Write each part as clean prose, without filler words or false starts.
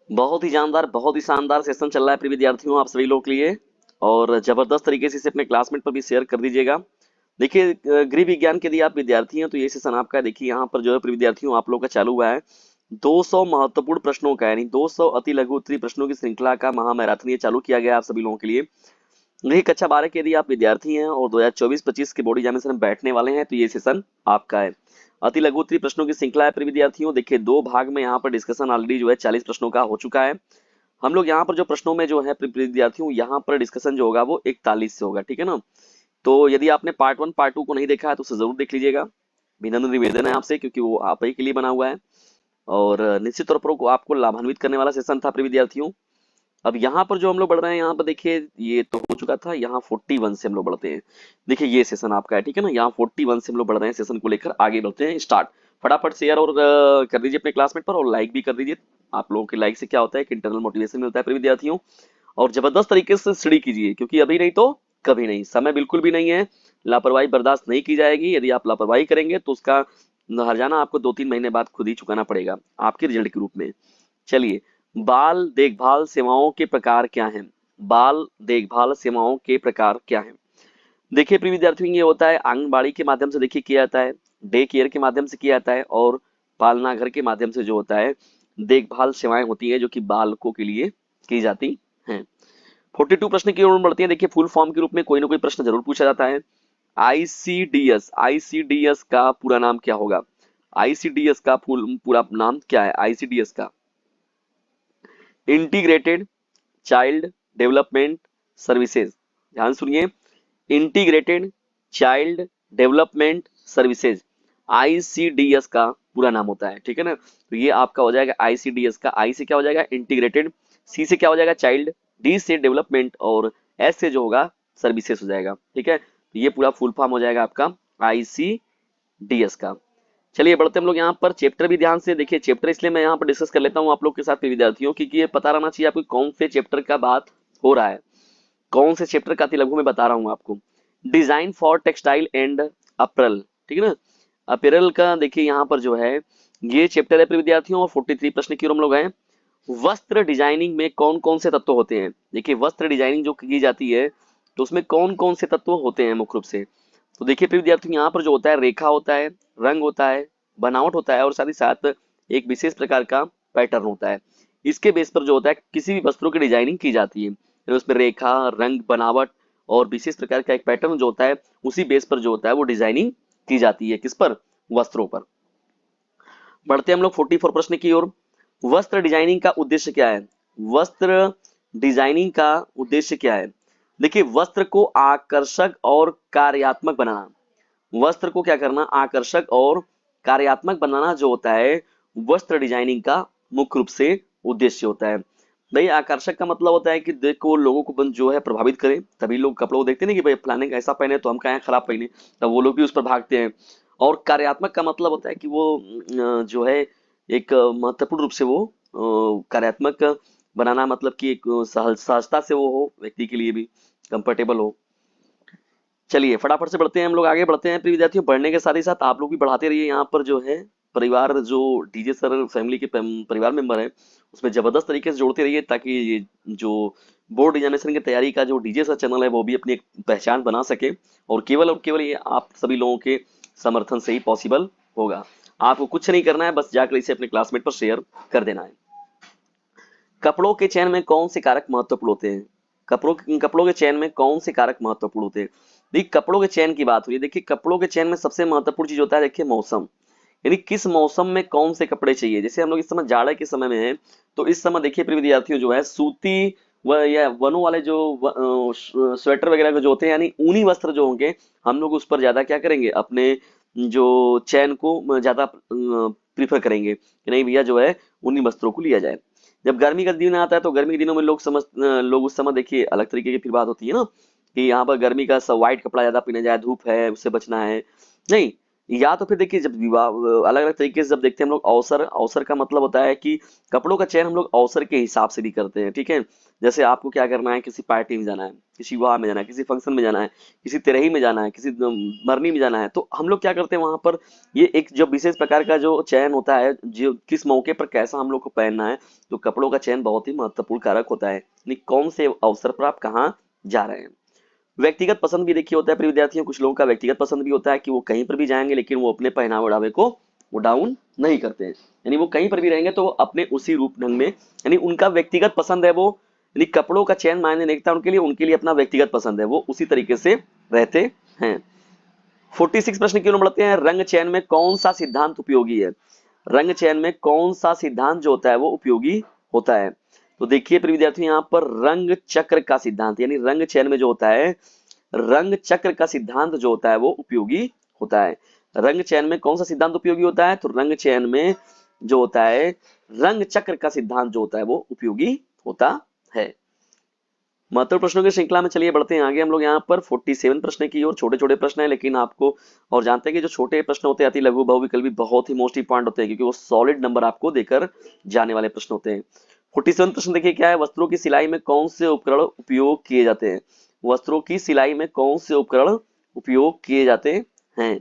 बहुत ही जानदार, बहुत ही शानदार सेशन चल रहा है प्रिय विद्यार्थियों आप सभी लोगों के लिए। और जबरदस्त तरीके से इसे अपने क्लासमेट पर भी शेयर कर दीजिएगा। देखिए गृह विज्ञान के यदि आप विद्यार्थी हैं तो ये सेशन आपका है। देखिए यहाँ पर जो है प्रिय विद्यार्थियों आप लोग का चालू हुआ है 200 महत्वपूर्ण प्रश्नों का, यानी 200 अति लघु उत्तरीय प्रश्नों की श्रृंखला का महामैराथन ये चालू किया गया है आप सभी लोगों के लिए। देखिए कक्षा 12 के यदि आप विद्यार्थी हैं और 2024-25 के बोर्ड एग्जामिनेशन में बैठने वाले हैं तो ये सेशन आपका है। अति लघु उत्तरीय प्रश्नों की श्रृंखला है प्रिय विद्यार्थियों। देखिए दो भाग में यहाँ पर डिस्कशन ऑलरेडी जो है 40 प्रश्नों का हो चुका है। हम लोग यहाँ पर जो प्रश्नों में जो है विद्यार्थियों यहाँ पर डिस्कशन जो होगा वो 41 से होगा, ठीक है ना। तो यदि आपने पार्ट 1 पार्ट 2 को नहीं देखा है तो उसे जरूर देख लीजिएगा। विनम्र निवेदन है आपसे, क्योंकि वो आप ही के लिए बना हुआ है और निश्चित तौर पर वो आपको लाभान्वित करने वाला सेशन था प्रिय विद्यार्थियों। अब यहाँ पर जो हम लोग बढ़ रहे हैं, यहाँ पर देखिए ये तो हो चुका था, यहाँ 41 से हम लोग बढ़ते हैं। देखिए ये सेशन आपका है, ठीक है ना। यहाँ 41 से हम लोग बढ़ रहे हैं, सेशन को लेकर आगे बढ़ते हैं। स्टार्ट फटाफट शेयर और कर दीजिए अपने क्लासमेट पर, और लाइक भी कर दीजिए। आप लोगों के लाइक से क्या होता है कि इंटरनल मोटिवेशन मिलता है प्रिय विद्यार्थियों। और जबरदस्त तरीके से स्टडी कीजिए, क्योंकि अभी नहीं तो कभी नहीं, समय बिल्कुल भी नहीं है। लापरवाही बर्दाश्त नहीं की जाएगी। यदि आप लापरवाही करेंगे तो उसका हर्जाना आपको 2-3 महीने बाद खुद ही चुकाना पड़ेगा आपके रिजल्ट के रूप में। चलिए, बाल देखभाल सेवाओं के प्रकार क्या हैं? बाल देखभाल सेवाओं के प्रकार क्या हैं? देखिए प्रिय विद्यार्थियों, ये होता है आंगनबाड़ी के माध्यम से देखिए किया जाता है, डे केयर के माध्यम से किया जाता है, और पालना घर के माध्यम से जो होता है देखभाल सेवाएं होती है जो कि बालकों के लिए की जाती हैं। 42 प्रश्न की ओर बढ़ती है। देखिए फुल फॉर्म के रूप में कोई ना कोई प्रश्न जरूर पूछा जाता है। आईसीडीएस, आईसीडीएस का पूरा नाम क्या होगा? आईसीडीएस का पूरा नाम क्या है आईसीडीएस का? Integrated child development services. ध्यान सुनिए, integrated child development services ICDS का पूरा नाम होता है, ठीक है ना। तो ये आपका हो जाएगा आईसीडीएस का। आई से क्या हो जाएगा? इंटीग्रेटेड, सी से क्या हो जाएगा? चाइल्ड, डी से डेवलपमेंट, और एस से जो होगा सर्विसेज हो जाएगा, ठीक है। तो ये पूरा फुल फॉर्म हो जाएगा आपका आईसीडीएस का। चलिए बढ़ते हम लोग यहाँ पर। चैप्टर भी ध्यान से देखिए, चैप्टर इसलिए मैं यहाँ पर डिस्कस कर लेता हूँ आप लोग के साथ विद्यार्थियों, क्योंकि ये पता रहना चाहिए आपको कौन से चैप्टर का बात हो रहा है, कौन से चैप्टर का लघु में बता रहा हूँ आपको। Design for textile and apparel, ठीक है ना। अपरल का देखिए यहाँ पर जो है ये चैप्टर है प्रिय विद्यार्थियों। और 43 प्रश्न की ओर हम लोग हैं। वस्त्र डिजाइनिंग में कौन कौन से तत्व होते हैं? देखिए वस्त्र डिजाइनिंग जो की जाती है तो उसमें कौन कौन से तत्व होते हैं मुख्य रूप से? तो देखिए प्रिय विद्यार्थियों, यहाँ पर जो होता है रेखा होता है, रंग होता है, बनावट होता है, और साथ ही साथ एक विशेष प्रकार का पैटर्न होता है। इसके बेस पर जो होता है किसी भी वस्त्रों की डिजाइनिंग की जाती है, यानी उसमें रेखा, रंग, बनावट और विशेष प्रकार का एक पैटर्न जो होता है, उसी बेस पर जो होता है वो डिजाइनिंग की जाती है। किस पर? वस्त्रों पर। बढ़ते हम लोग 44 प्रश्न की ओर। वस्त्र डिजाइनिंग का उद्देश्य क्या है? वस्त्र डिजाइनिंग का उद्देश्य क्या है? देखिए वस्त्र को आकर्षक और कार्यात्मक बनाना। वस्त्र को क्या करना? आकर्षक और कार्यात्मक बनाना जो होता है वस्त्र डिजाइनिंग का मुख्य रूप से उद्देश्य होता है। भाई आकर्षक का मतलब होता है कि देखो लोगों को जो है प्रभावित करे, तभी लोग कपड़ों को देखते हैं कि भाई फलाने का ऐसा पहने तो हम कहें खराब पहने, तब वो लोग भी उस पर भागते हैं। और कार्यात्मक का मतलब होता है कि वो जो है एक महत्वपूर्ण रूप से वो कार्यात्मक बनाना, मतलब कि एक सहजता से वो हो, व्यक्ति के लिए भी कंफर्टेबल हो। चलिए फटाफट से बढ़ते हैं हम लोग, आगे बढ़ते हैं प्रिय विद्यार्थियों। बढ़ने के साथ ही साथ आप लोग भी बढ़ाते रहिए। यहाँ पर जो है परिवार, जो डीजे सर फैमिली के परिवार मेंबर है, उसमें जबरदस्त तरीके से जोड़ते रहिए, ताकि ये जो बोर्ड एग्जामिनेशन की तैयारी का जो डीजे सर चैनल है वो भी अपनी एक पहचान बना सके। और केवल ये आप सभी लोगों के समर्थन से ही पॉसिबल होगा। आपको कुछ नहीं करना है, बस जाकर इसे अपने क्लासमेट पर शेयर कर देना है। कपड़ों के चयन में कौन से कारक महत्वपूर्ण होते हैं? कपड़ों के चयन में कौन से कारक महत्वपूर्ण होते हैं? देखिए कपड़ों के चयन की बात हुई है। देखिए कपड़ों के चयन में सबसे महत्वपूर्ण चीज होता है, देखिए मौसम, यानी किस मौसम में कौन से कपड़े चाहिए। जैसे हम लोग इस समय जाड़े के समय में हैं, तो इस समय देखिए प्रिय विद्यार्थियों जो है सूती व या वनों वाले जो स्वेटर वगैरह के जो होते हैं, यानी ऊनी वस्त्र जो होंगे, हम लोग उस पर ज्यादा क्या करेंगे, अपने जो चयन को ज्यादा प्रीफर करेंगे कि नहीं भैया जो है ऊनी वस्त्रों को लिया जाए। जब गर्मी का दिन आता है तो गर्मी के दिनों में लोग उस समय देखिए अलग तरीके की फिर बात होती है ना, कि यहाँ पर गर्मी का सब व्हाइट कपड़ा ज्यादा पहना जाए, धूप है उससे बचना है। नहीं, या तो फिर देखिए जब विवाह अलग अलग तरीके से जब देखते हैं हम लोग अवसर, अवसर का मतलब होता है कि कपड़ों का चयन हम लोग अवसर के हिसाब से भी करते हैं, ठीक है। जैसे आपको क्या करना है, किसी पार्टी में जाना है, किसी विवाह में जाना है, किसी फंक्शन में जाना है, किसी तिरही में जाना है, किसी मरनी में जाना है, तो हम लोग क्या करते हैं वहां पर, ये एक जो विशेष प्रकार का जो चयन होता है, जो किस मौके पर कैसा हम लोग को पहनना है, तो कपड़ों का चयन बहुत ही महत्वपूर्ण कारक होता है, यानी कौन से अवसर पर आप कहाँ जा रहे हैं। व्यक्तिगत पसंद भी देखिए होता है प्रिय विद्यार्थियों, कुछ लोगों का व्यक्तिगत पसंद भी होता है कि वो कहीं पर भी जाएंगे लेकिन वो अपने पहनावे ओढ़ावे को वो डाउन नहीं करते हैं, यानी वो कहीं पर भी रहेंगे तो वो अपने उसी रूप ढंग में, यानी उनका व्यक्तिगत पसंद है वो, यानी कपड़ों का चयन मायने नहीं रखता उनके लिए अपना व्यक्तिगत पसंद है, वो उसी तरीके से रहते हैं। 46 प्रश्न की ओर बढ़ते हैं। रंग चयन में कौन सा सिद्धांत उपयोगी है? रंग चयन में कौन सा सिद्धांत जो होता है वो उपयोगी होता है? तो देखिए प्रिय विद्यार्थियों, यहाँ पर रंग चक्र का सिद्धांत, यानी रंग चयन में जो होता है, रंग चक्र का सिद्धांत जो होता है वो उपयोगी होता है। रंग चयन में कौन सा सिद्धांत उपयोगी होता है? तो रंग चयन में जो होता है, रंग चक्र का सिद्धांत जो होता है वो उपयोगी होता है। महत्वपूर्ण प्रश्नों की श्रृंखला में चलिए बढ़ते हैं आगे हम लोग यहाँ पर 47 प्रश्न की ओर। छोटे छोटे प्रश्न है लेकिन आपको, और जानते हैं कि जो छोटे प्रश्न होते हैं अति लघु बहुविकल्पी बहुत ही मोस्ट इंपॉर्टेंट होते हैं क्योंकि वो सॉलिड नंबर आपको देकर जाने वाले प्रश्न होते हैं। 47 प्रश्न देखिए क्या है, वस्त्रों की सिलाई में कौन से उपकरण उपयोग किए जाते हैं? वस्त्रों की सिलाई में कौन से उपकरण उपयोग किए जाते हैं?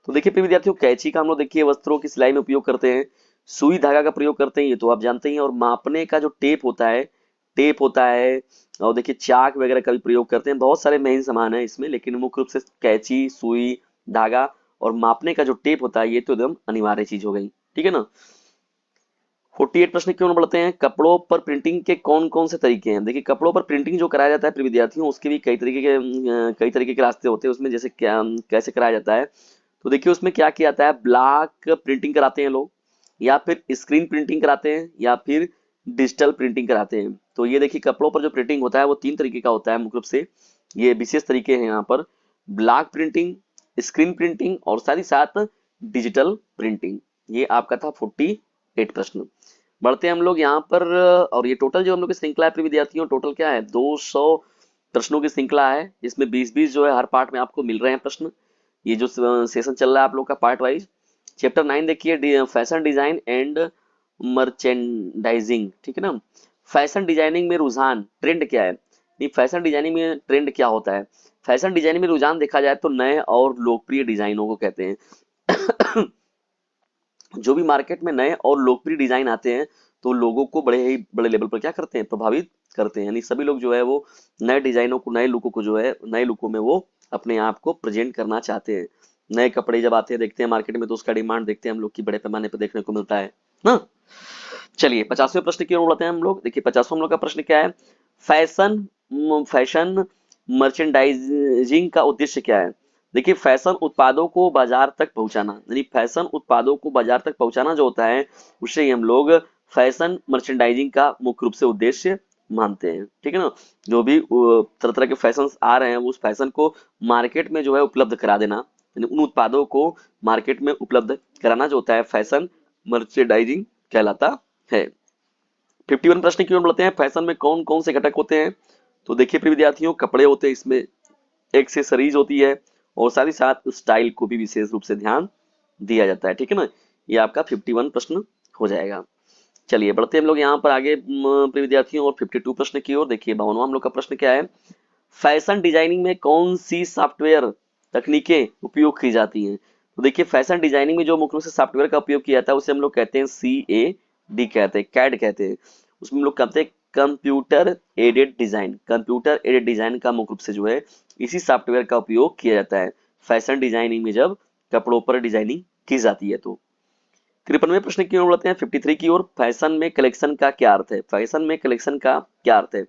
तो देखिए प्रिय विद्यार्थियों, कैंची का हम लोग देखिए वस्त्रों की सिलाई में उपयोग करते हैं, सुई धागा का प्रयोग करते हैं, ये तो आप जानते ही हैं, और मापने का जो टेप होता है, टेप होता है, और देखिए चाक वगैरह का भी प्रयोग करते हैं। बहुत सारे मेन सामान है इसमें, लेकिन मुख्य रूप से कैंची, सुई, धागा और मापने का जो टेप होता है ये तो एकदम अनिवार्य चीज हो गई, ठीक है ना। 48 प्रश्न क्यों बढ़ते हैं। कपड़ों पर प्रिंटिंग के कौन कौन से तरीके हैं? देखिए कपड़ों पर प्रिंटिंग जो कराया जाता है प्रिय विद्यार्थियों, उसके भी कई तरीके के रास्ते होते हैं उसमें, जैसे क्या कैसे कराया जाता है। तो देखिए उसमें क्या किया जाता है, ब्लॉक प्रिंटिंग कराते हैं लोग, या फिर स्क्रीन प्रिंटिंग कराते हैं, या फिर डिजिटल प्रिंटिंग कराते हैं। तो ये देखिए कपड़ों पर जो प्रिंटिंग होता है वो 3 तरीके का होता है मुख्य रूप से, ये विशेष तरीके हैं यहाँ पर, ब्लॉक प्रिंटिंग, स्क्रीन प्रिंटिंग और साथ ही साथ डिजिटल प्रिंटिंग। ये आपका था 48 प्रश्न। बढ़ते हैं हम लोग यहाँ पर, और ये टोटल जो हम लोग की श्रृंखला है प्रिय विद्यार्थियों, टोटल क्या है, 200 प्रश्नों की श्रृंखला है। इसमें 20-20 जो है हर पार्ट में आपको मिल रहे हैं प्रश्न। ये जो सेशन चल रहा है आप लोग का पार्ट वाइज। चैप्टर 9 देखिए, फैशन डिजाइन एंड मर्चेंडाइजिंग, ठीक है ना। फैशन डिजाइनिंग में रुझान, ट्रेंड क्या है? ये फैशन डिजाइनिंग में ट्रेंड क्या होता है? फैशन डिजाइनिंग में रुझान देखा जाए तो नए और लोकप्रिय डिजाइनों को कहते हैं। जो भी मार्केट में नए और लोकप्रिय डिजाइन आते हैं तो लोगों को बड़े लेवल पर क्या करते हैं, प्रभावित करते हैं, यानी सभी लोग जो है वो नए डिजाइनों को, नए लुकों को जो है, नए लुकों में वो अपने आप को प्रेजेंट करना चाहते हैं। नए कपड़े जब आते हैं देखते हैं मार्केट में तो उसका डिमांड देखते हैं हम लोग की बड़े पैमाने पर देखने को मिलता है ना। चलिए 50वें प्रश्न की ओर बढ़ते हैं हम लोग। देखिए 50वां हम लोग का प्रश्न क्या है, फैशन फैशन मर्चेंडाइजिंग का उद्देश्य क्या है? देखिए फैशन उत्पादों को बाजार तक पहुंचाना, यानी फैशन उत्पादों को बाजार तक पहुंचाना जो होता है उसे ही हम लोग फैशन मर्चेंडाइजिंग का मुख्य रूप से उद्देश्य मानते हैं, ठीक है ना। जो भी तरह तरह के फैशन आ रहे हैं उस फैशन को मार्केट में जो है उपलब्ध करा देना, यानी उन उत्पादों को मार्केट में उपलब्ध कराना जो होता है फैशन मर्चेंडाइजिंग कहलाता है। 51 प्रश्न की ओर बढ़ते हैं। फैशन में कौन कौन से घटक होते हैं? तो देखिए प्रिय विद्यार्थियों, कपड़े होते हैं, इसमें एक्सेसरीज होती है, और साथ ही साथ स्टाइल को भी विशेष रूप से ध्यान दिया जाता है, ठीक है ना। ये आपका 51 प्रश्न हो जाएगा। चलिए बढ़ते हैं हम लोग यहाँ पर आगे प्रिय विद्यार्थियों, और 52 प्रश्न की ओर। देखिए 52वां हम लोग का प्रश्न क्या है, फैशन डिजाइनिंग में कौन सी सॉफ्टवेयर तकनीकें उपयोग की जाती हैं? तो देखिए फैशन डिजाइनिंग में जो मुख्य रूप से सॉफ्टवेयर का उपयोग किया जाता है उसे हम लोग कहते हैं CAD कहते हैं, कैड कहते हैं। उसमें हम लोग कहते हैं computer aided design, computer aided design का मुख्य रूप से जो है इसी सॉफ्टवेयर का उपयोग किया जाता है फैशन डिजाइनिंग में जब कपड़ों पर डिजाइनिंग की जाती है। तो 53वें प्रश्न की ओर बढ़ते हैं, 53 की ओर। फैशन में कलेक्शन का क्या अर्थ है? फैशन में कलेक्शन का क्या अर्थ है?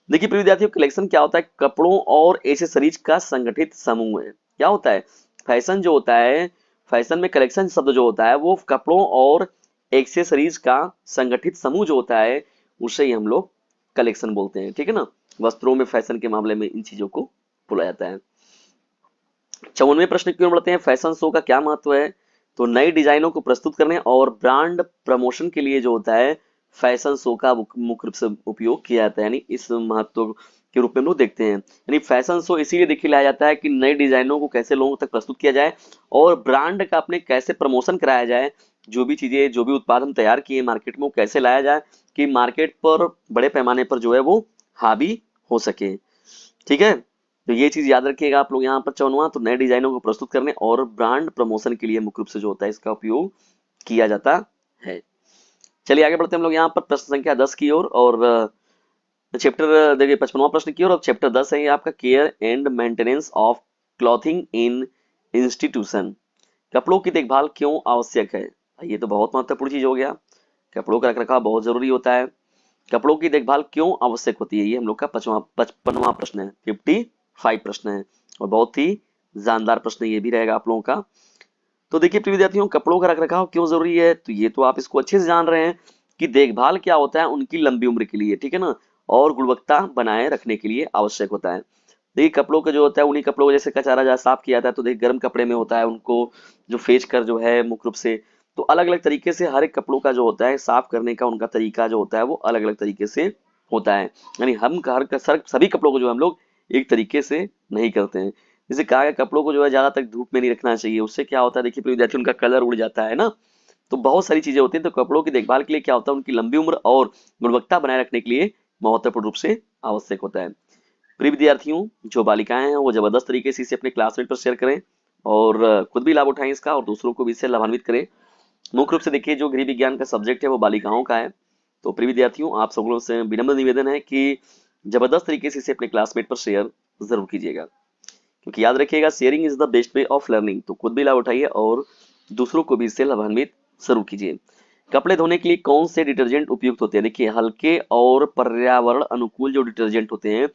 देखिए प्रिय विद्यार्थियों, कलेक्शन क्या होता है, कपड़ों और एसेसरीज का संगठित समूह है। क्या होता है फैशन जो होता है, फैशन में कलेक्शन शब्द जो होता है वो कपड़ों और एक्सेसरीज का संगठित समूह जो होता है उसे ही हम लोग कलेक्शन बोलते हैं, ठीक है ना। वस्त्रों में फैशन के मामले में इन चीजों को बोला जाता है। 54वें प्रश्न की ओर बढ़ते हैं, फैशन शो का क्या महत्व है? तो नई डिजाइनों को प्रस्तुत करने और ब्रांड प्रमोशन के लिए जो होता है फैशन शो का मुख्य रूप से उपयोग किया जाता है, यानी इस महत्व के रूप में हम लोग देखते हैं। यानी फैशन शो इसीलिए देखिए लाया जाता है कि नए डिजाइनों को कैसे लोगों तक प्रस्तुत किया जाए और ब्रांड का अपने कैसे प्रमोशन कराया जाए, जो भी चीजें जो भी उत्पाद हम तैयार किए मार्केट में वो कैसे लाया जाए कि मार्केट पर बड़े पैमाने पर जो है वो हावी हो सके। ठीक है, तो ये चीज याद रखिएगा आप लोग यहाँ पर। चौनवा, तो नए डिजाइनों को प्रस्तुत करने और ब्रांड प्रमोशन के लिए मुख्य रूप से जो होता है इसका उपयोग किया जाता है। चलिए आगे बढ़ते हैं हम लोग यहाँ पर प्रश्न संख्या 10 की ओर। और चैप्टर देखिए 55वां प्रश्न की ओर। अब चैप्टर 10 है ये आपका, care and maintenance of clothing in institution. कपड़ों की देखभाल क्यों आवश्यक है? ये तो बहुत महत्वपूर्ण चीज हो गया। कपड़ों का रखरखाव बहुत जरूरी होता है। कपड़ों की देखभाल क्यों आवश्यक होती है, ये हम लोग का 55वां प्रश्न है, 55 प्रश्न है और बहुत ही जानदार प्रश्न ये भी रहेगा आप लोगों का। तो देखिए प्रिय विद्यार्थियों, कपड़ों का रखरखाव क्यों जरूरी है, तो ये तो आप इसको अच्छे से जान रहे हैं कि देखभाल क्या होता है उनकी लंबी उम्र के लिए, ठीक है ना, और गुणवत्ता बनाए रखने के लिए आवश्यक होता है। देखिए कपड़ों का जो होता है, उन्हीं कपड़ों को जैसे कचारा जा साफ किया जाता है तो देखिए गर्म कपड़े में होता है, उनको जो फेंच कर जो है मुख्य रूप से, तो अलग अलग तरीके से हर एक कपड़ों का जो होता है साफ करने का उनका तरीका जो होता है वो अलग अलग तरीके से होता है। यानी हम सभी कपड़ों को जो है हम लोग एक तरीके से नहीं करते हैं। जैसे कहा गया कपड़ों को जो है ज्यादा तक धूप में नहीं रखना चाहिए, उससे क्या होता है देखिए प्रिय विद्यार्थी उनका कलर उड़ जाता है ना। तो बहुत सारी चीजें होती हैं। तो कपड़ों की देखभाल के लिए क्या होता है, उनकी लंबी उम्र और गुणवत्ता बनाए रखने के लिए महत्वपूर्ण रूप से आवश्यक होता है। प्रिय विद्यार्थियों, जो बालिकाएं हैं वो जबरदस्त तरीके से इसे अपने क्लासमेट पर शेयर करें और खुद भी लाभ उठाएं इसका और दूसरों को भी इससे लाभान्वित करें। मुख्य रूप से देखिए जो गृह विज्ञान का सब्जेक्ट है वो बालिकाओं का है। तो प्रिय विद्यार्थियों, आप सब लोगों से विनम्र निवेदन है कि जबरदस्त तरीके से इसे अपने क्लासमेट पर शेयर जरूर कीजिएगा, क्योंकि याद रखिएगा sharing is the best way of learning. तो खुद भी लाभ उठाइए और दूसरों को भी इससे लाभान्वित जरूर कीजिए। कपड़े धोने के लिए कौन से डिटर्जेंट उपयुक्त होते हैं? देखिए हल्के और पर्यावरण अनुकूल जो डिटर्जेंट होते हैं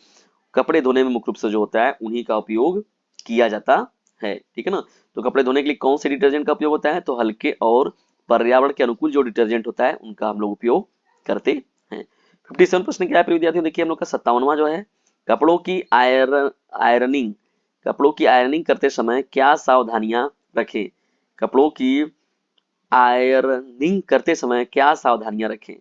कपड़े धोने में मुख्य रूप से जो होता है उन्हीं का उपयोग किया जाता है, ठीक है ना। तो कपड़े धोने के लिए कौन से डिटर्जेंट का उपयोग होता है, तो हल्के और पर्यावरण के अनुकूल जो डिटर्जेंट होता है उनका हम लोग उपयोग करते हैं। 57 प्रश्न क्या है प्रिय विद्यार्थियों, देखिए हम लोग का 57वां जो है, कपड़ों की आयरनिंग कपड़ों की आयरनिंग करते समय क्या सावधानियां रखें? कपड़ों की आयरनिंग करते समय क्या सावधानियां रखें?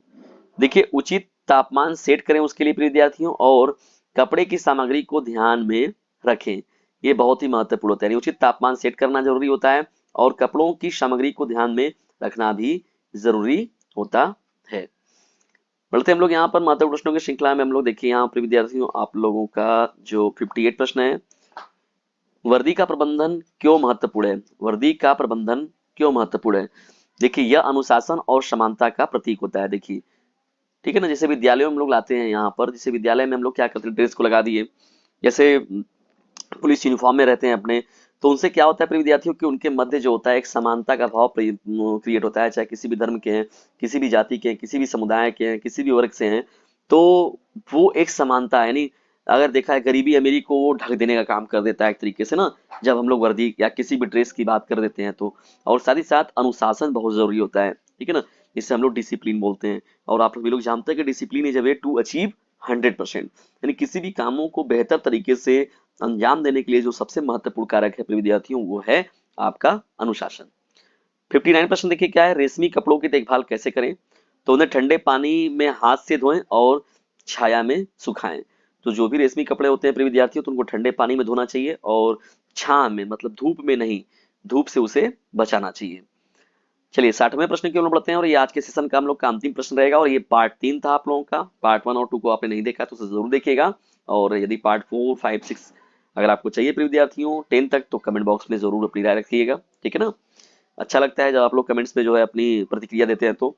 देखिए उचित तापमान सेट करें उसके लिए प्रिय विद्यार्थियों, और कपड़े की सामग्री को ध्यान में रखें। ये बहुत ही महत्वपूर्ण होता है। उचित तापमान सेट करना जरूरी होता है और कपड़ों की सामग्री को ध्यान में रखना भी जरूरी होता है। बढ़ते हम लोग यहाँ पर महत्वपूर्ण प्रश्नों की श्रृंखला में हम लोग देखिए यहाँ पर विद्यार्थियों आप लोगों का जो 58 प्रश्न है, वर्दी का प्रबंधन क्यों महत्वपूर्ण है? वर्दी का प्रबंधन क्यों महत्वपूर्ण है? देखिए यह अनुशासन और समानता का प्रतीक होता है। देखिए ठीक है ना, जैसे विद्यालयों में हम लोग लाते हैं यहाँ पर, जैसे विद्यालय में हम लोग क्या करते हैं ड्रेस को लगा दिए, जैसे पुलिस यूनिफॉर्म में रहते हैं अपने, तो उनसे क्या होता है प्रिय विद्यार्थियों कि उनके मध्य जो होता है एक समानता का भाव क्रिएट होता है, चाहे किसी भी धर्म के हैं, किसी भी जाति के हैं, किसी भी समुदाय के हैं, किसी भी वर्ग से हैं। तो वो एक समानता है, यानी अगर देखा है गरीबी अमीरी को वो ढक देने का काम कर देता है एक तरीके से ना, जब हम लोग वर्दी या किसी भी ड्रेस की बात कर देते हैं तो। और साथ ही साथ अनुशासन बहुत जरूरी होता है, ठीक है ना, जिसे हम लोग डिसिप्लिन बोलते हैं। और आप लोग जानते हैं कि discipline is a way to achieve 100%, यानी किसी भी कामों को बेहतर तरीके से अंजाम देने के लिए जो सबसे महत्वपूर्ण कारक है प्रिय विद्यार्थियों वो है आपका अनुशासन। 59 प्रश्न देखिए क्या है, रेशमी कपड़ों की देखभाल कैसे करें? तो उन्हें ठंडे पानी में हाथ से धोएं और छाया में सुखाएं। तो जो भी रेशमी कपड़े होते हैं प्रिय विद्यार्थियों तो उनको ठंडे पानी में धोना चाहिए और छां में, मतलब धूप में नहीं, धूप से उसे बचाना चाहिए। चलिए 60वें प्रश्न की ओर बढ़ते हैं और ये आज के सेशन का हम लोग का अंतिम प्रश्न रहेगा और ये पार्ट 3 था आप लोगों का। पार्ट 1 और 2 को आपने नहीं देखा तो उसे जरूर देखिएगा, और यदि पार्ट 4, 5, 6 अगर आपको चाहिए प्रिय विद्यार्थियों 10 तक तो कमेंट बॉक्स में जरूर अपनी राय रखिएगा, ठीक है ना। अच्छा लगता है जब आप लोग कमेंट्स में जो है अपनी प्रतिक्रिया देते हैं। तो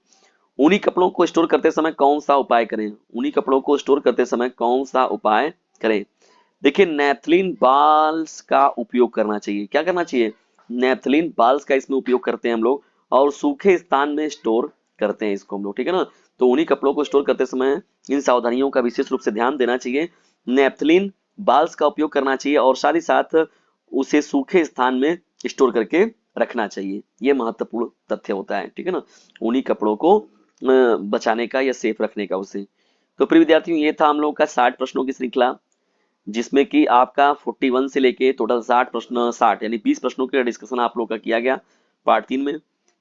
ऊनी कपड़ों को स्टोर करते समय कौन सा उपाय करें? ऊनी कपड़ों को स्टोर करते समय कौन सा उपाय करें? देखिए नेपथलीन बाल्स का उपयोग करना चाहिए। क्या करना चाहिए? नेपथलीन बाल्स का इसमें उपयोग करते हैं हम लोग और सूखे स्थान में स्टोर करते हैं इसको हम लोग, ठीक है ना। तो ऊनी कपड़ों को स्टोर करते समय इन सावधानियों का विशेष रूप से ध्यान देना चाहिए। नेपथलीन बाल्स का उपयोग करना चाहिए और साथ ही साथ उसे सूखे स्थान में स्टोर करके रखना चाहिए। ये महत्वपूर्ण तथ्य होता है, ठीक है ना, ऊनी कपड़ों को बचाने का या सेफ रखने का उसे। तो प्रिय विद्यार्थियों ये था हम लोग का 60 प्रश्नों की श्रृंखला, जिसमें कि आपका 41 से लेके टोटल 60 प्रश्न, 60 यानी 20 प्रश्नों का डिस्कशन आप लोग का किया गया पार्ट 3 में।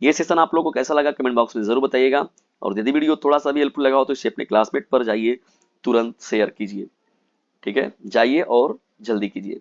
ये सेशन आप लोगों को कैसा लगा कमेंट बॉक्स में जरूर बताइएगा, और यदि वीडियो थोड़ा सा भी हेल्पफुल लगा हो तो इसे अपने क्लासमेट पर जाइए तुरंत शेयर कीजिए। ठीक है, जाइए और जल्दी कीजिए।